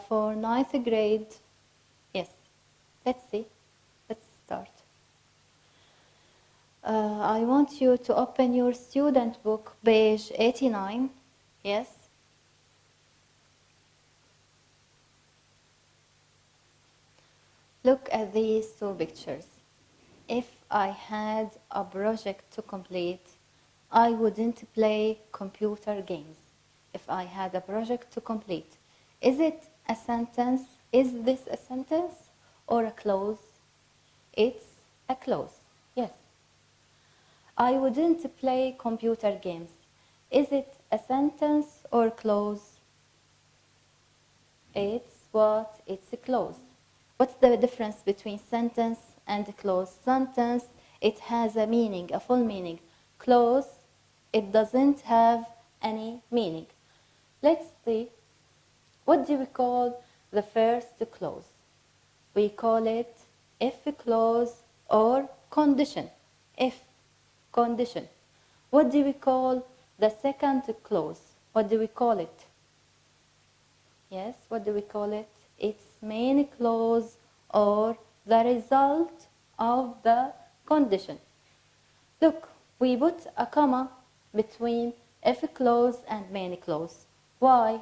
for ninth grade. Yes, let's see. Let's start. I want you to open your student book, page 89. Yes. Look at these two pictures. If I had a project to complete, I wouldn't play computer games. If I had a project to complete. Is it a sentence? Is this a sentence or a clause? It's a clause. Yes. I wouldn't play computer games. Is it a sentence or a clause? It's what? It's a clause. What's the difference between sentence and a clause? Sentence, it has a meaning, a full meaning. Clause, it doesn't have any meaning. Let's see. What do we call the first clause? We call it if clause or condition. If condition. What do we call the second clause? What do we call it? Yes, what do we call it? It's main clause or the result of the condition. Look, we put a comma between if clause and main clause. Why?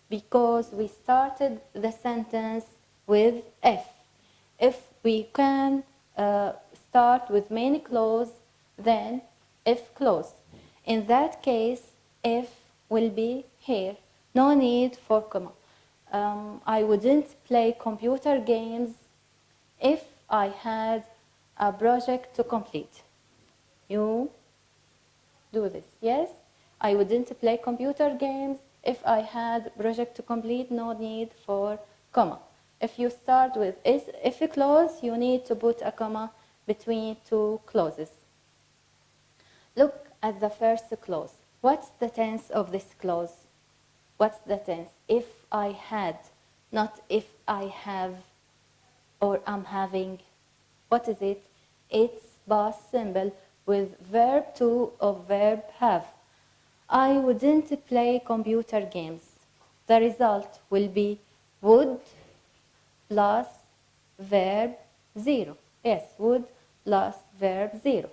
Because we started the sentence with if. If we can start with main clause, then if clause. In that case, if will be here. No need for comma. I wouldn't play computer games if I had a project to complete. You do this, yes? I wouldn't play computer games if I had a project to complete. No need for comma. If you start with if a clause, you need to put a comma between two clauses. Look at the first clause. What's the tense of this clause? What's the tense? If I had, not if I have or I'm having. What is it? It's past simple with verb to or verb have. I wouldn't play computer games. The result will be would plus verb 0. Yes, would plus verb 0.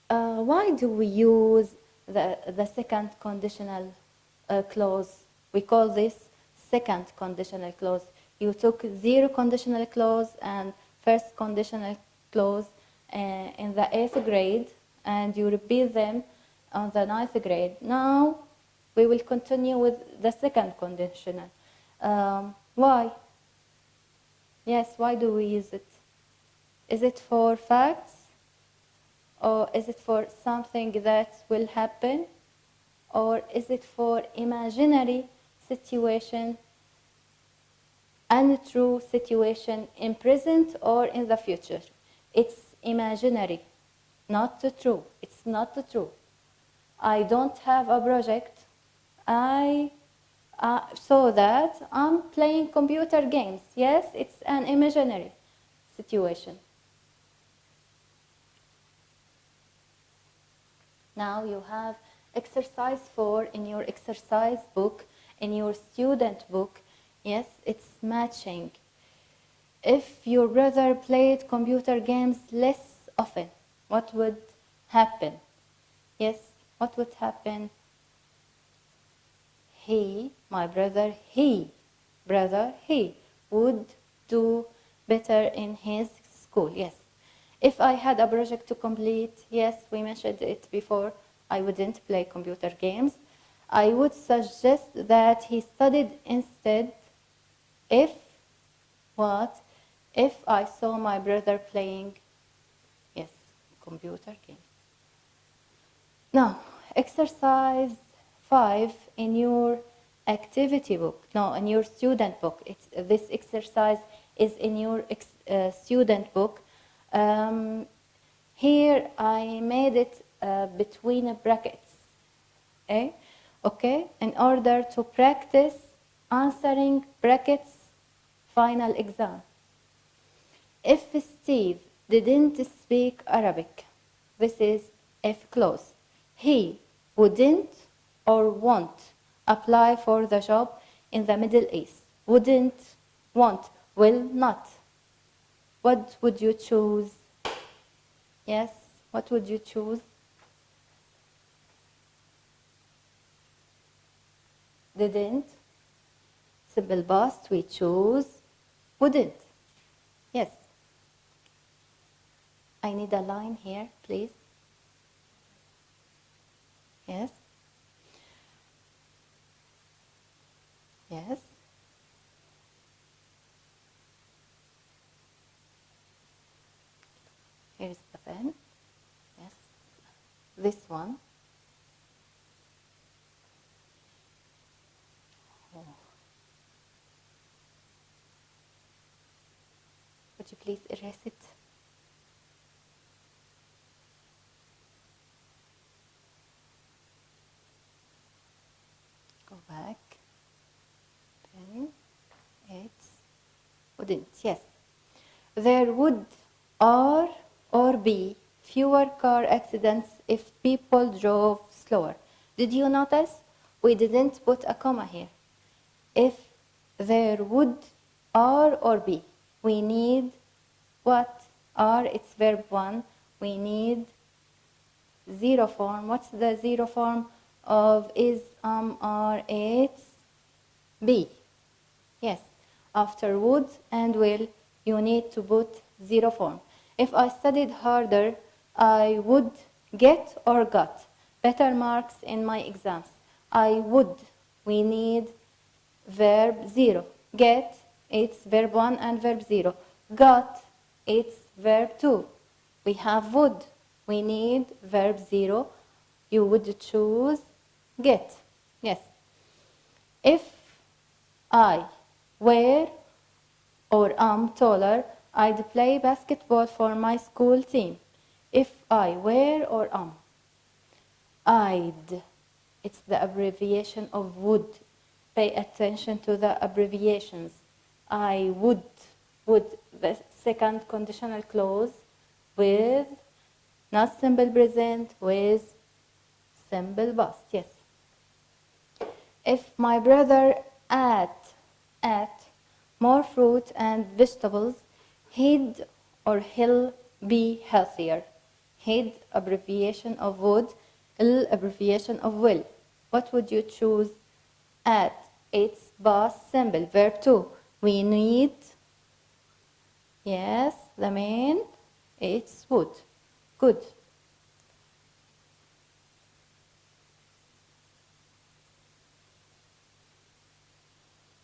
Why do we use the second conditional clause? We call this second conditional clause. You took 0 conditional clause and first conditional clause in the 8th grade and you repeat them on the 9th grade. Now we will continue with the second conditional. Why? Yes, why do we use it? Is it for facts? Or is it for something that will happen? Or is it for imaginary situation, untrue situation in present or in the future? It's imaginary, not true. It's not true. I don't have a project. I saw that I'm playing computer games. Yes, it's an imaginary situation. Now you have exercise 4 in your exercise book, in your student book. Yes, it's matching. If your brother played computer games less often, what would happen? Yes, what would happen? My brother, he would do better in his school. Yes. If I had a project to complete, yes, we mentioned it before, I wouldn't play computer games. I would suggest that he studied instead if what? If I saw my brother playing, yes, computer games. Now, exercise 5 in your activity book, no, in your student book. This exercise is in your student book. Here I made it between brackets, okay, in order to practice answering brackets final exam. If Steve didn't speak Arabic, this is if clause. He wouldn't or won't apply for the job in the Middle East. Wouldn't, won't, will not. What would you choose? Yes, what would you choose? Didn't. Simple past, we choose wouldn't. Yes. I need a line here, please. Yes. Yes. Here's the pen. Yes. This one. Oh. Would you please erase it? Go back. Pen. It's wouldn't. Yes. There would are or be fewer car accidents if people drove slower. Did you notice? We didn't put a comma here. If there would are or be, we need what? Are, it's verb 1. We need zero form. What's the zero form of is, are, it's be? Yes. After would and will, you need to put zero form. If I studied harder, I would get or got better marks in my exams. I would. We need verb 0. Get, it's verb 1 and verb 0. Got, it's verb 2. We have would. We need verb 0. You would choose get. Yes. If I were or am taller, I'd play basketball for my school team. If I were or am. I'd. It's the abbreviation of would. Pay attention to the abbreviations. I would. Would, the second conditional clause with not simple present, with simple past. Yes. If my brother ate more fruit and vegetables, he'd or he'll be healthier. He'd, abbreviation of would, il, abbreviation of will. What would you choose? At, it's past simple, verb 2. We need, yes, the main, it's would. Good.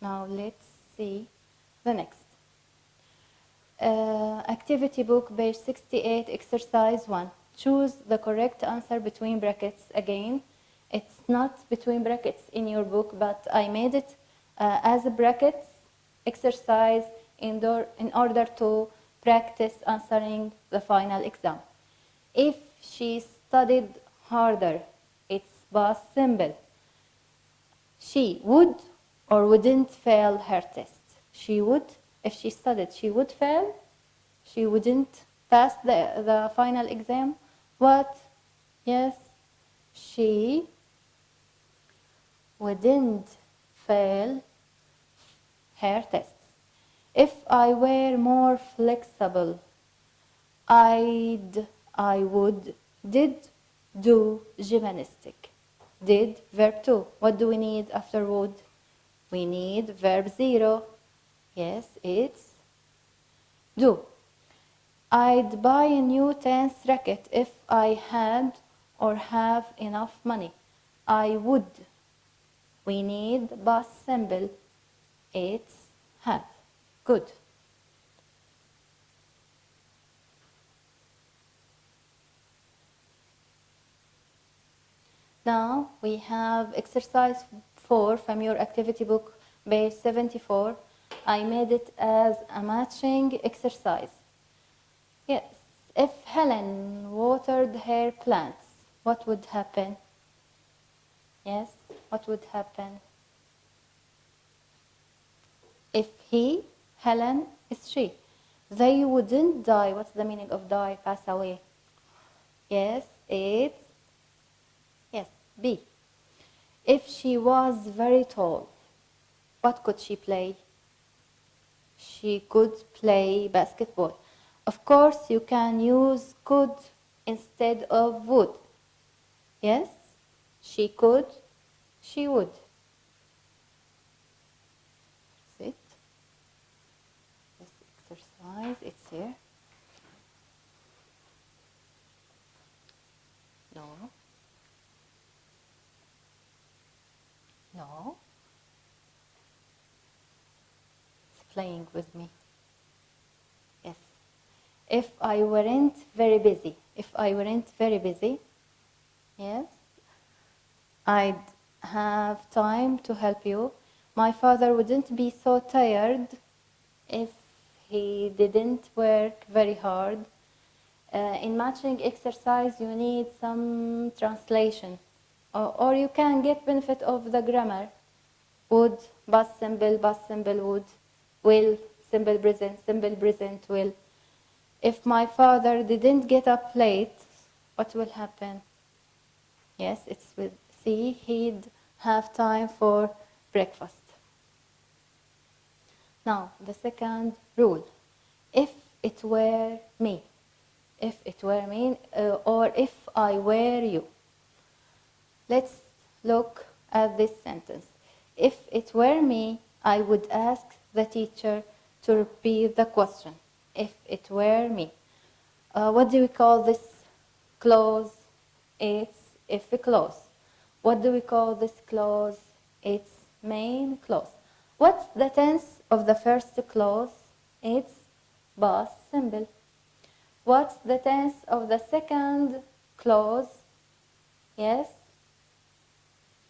Now let's see the next. Activity book, page 68, exercise 1. Choose the correct answer between brackets. Again, it's not between brackets in your book, but I made it as a brackets exercise in order to practice answering the final exam. If she studied harder, it's past simple. She would or wouldn't fail her test. She would, if she studied, she would fail. She wouldn't pass the final exam. What? Yes, she wouldn't fail her tests. If I were more flexible, I would, did, do gymnastic. Did, verb 2. What do we need after would? We need verb 0. Yes, it's do. I'd buy a new tennis racket if I had or have enough money. I would. We need past simple. It's had. Good. Now we have exercise 4 from your activity book, page 74. I made it as a matching exercise. Yes, if Helen watered her plants, what would happen? Yes, what would happen? If he, Helen, is she. They wouldn't die. What's the meaning of die? Pass away. Yes, it's, yes, B. If she was very tall, what could she play? She could play basketball. Of course, you can use could instead of would. Yes? She could, she would. That's it. This exercise, it's here. No. No. It's playing with me. Yes. If I weren't very busy. If I weren't very busy, yes, I'd have time to help you. My father wouldn't be so tired if he didn't work very hard. In matching exercise, you need some translation. Or you can get benefit of the grammar. Would, past simple, would. Will, simple present, will. If my father didn't get up late, what will happen? Yes, it's with C. He'd have time for breakfast. Now, the second rule. If it were me. If it were me, or if I were you. Let's look at this sentence. If it were me, I would ask the teacher to repeat the question. If it were me. What do we call this clause? It's if clause. What do we call this clause? It's main clause. What's the tense of the first clause? It's past simple. What's the tense of the second clause? Yes?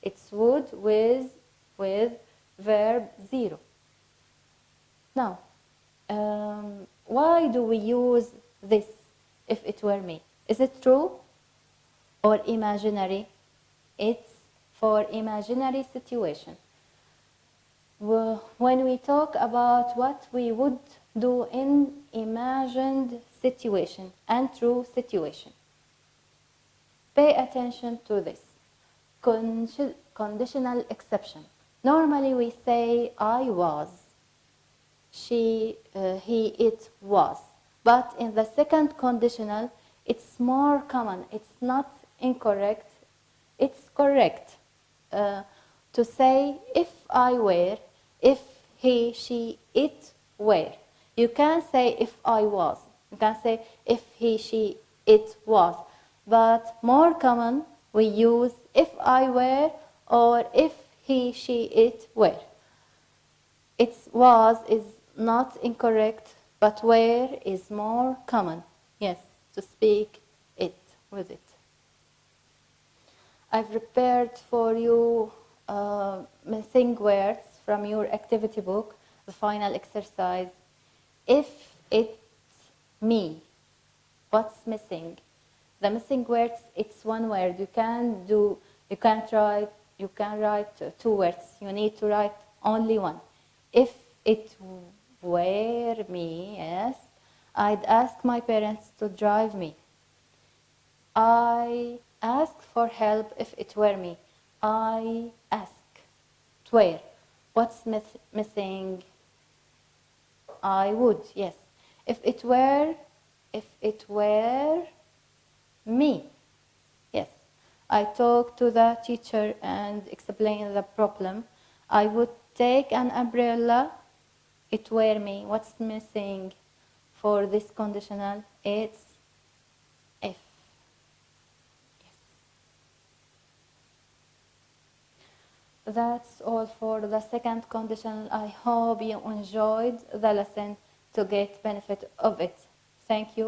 It's would with verb 0. Now, why do we use this if it were me? Is it true or imaginary? It's for imaginary situation. When we talk about what we would do in imagined situation and true situation, pay attention to this. Conditional exception. Normally we say I was, she, he, it was. But in the second conditional, it's more common. It's not incorrect. It's correct to say if I were, if he, she, it were. You can say if I was. You can say if he, she, it was. But more common, we use if I were or if he, she, it were. It was is not incorrect, but were is more common. Yes, to speak it with it. I've prepared for you missing words from your activity book, the final exercise. If it's me, what's missing? The missing words, it's one word. You can't write 2 words. You need to write only one. If it were me, yes, I'd ask my parents to drive me. I ask for help if it were me. I ask. Where? What's missing? I would, yes. If it were me, yes. I talk to the teacher and explain the problem. I would take an umbrella. It were me. What's missing for this conditional? It's if. Yes. That's all for the second conditional. I hope you enjoyed the lesson to get benefit of it. Thank you.